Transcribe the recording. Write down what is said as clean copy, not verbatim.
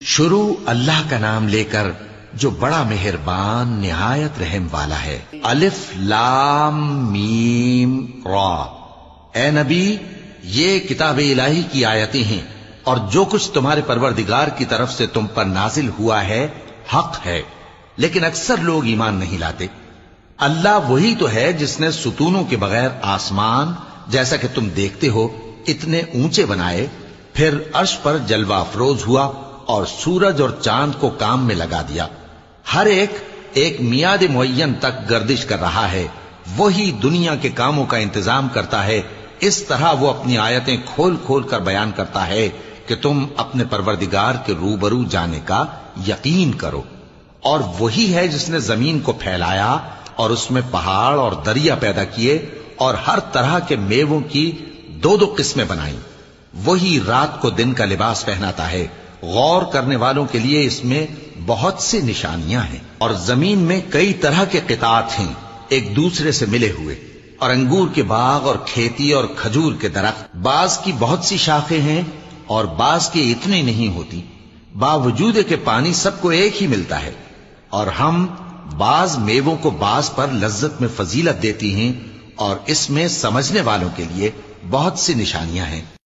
शुरू अल्लाह का नाम लेकर जो बड़ा मेहरबान निहायत रहम वाला है। अलिफ लाम मीम रा। ए नबी, ये किताब इलाही की आयतें हैं और जो कुछ तुम्हारे परवरदिगार की तरफ से तुम पर नाजिल हुआ है हक है, लेकिन अक्सर लोग ईमान नहीं लाते। अल्लाह वही तो है जिसने सुतूनों के बगैर आसमान, जैसा कि तुम देखते हो, इतने ऊंचे बनाए, फिर अर्श पर जलवा अफरोज हुआ और सूरज और चांद को काम में लगा दिया। हर एक मियाद मुअय्यन तक गर्दिश कर रहा है। वही दुनिया के कामों का इंतजाम करता है। इस तरह वो अपनी आयतें खोल खोल कर बयान करता है कि तुम अपने परवरदिगार के रूबरू जाने का यकीन करो। और वही है जिसने जमीन को फैलाया और उसमें पहाड़ और दरिया पैदा किए और हर तरह के मेवों की दो दो किस्में बनाई। वही रात को दिन का लिबास पहनाता है। गौर करने वालों के लिए इसमें बहुत सी निशानियां हैं। और जमीन में कई तरह के कितात हैं एक दूसरे से मिले हुए, और अंगूर के बाग और खेती और खजूर के दरख्त। बाज की बहुत सी शाखें हैं और बाज की इतनी नहीं होती। बावजूद के पानी सबको एक ही मिलता है। और हम बाज मेवों को बाज पर लज्जत में फजीलत देती हैं, और इसमें समझने वालों के लिए बहुत सी निशानियां हैं।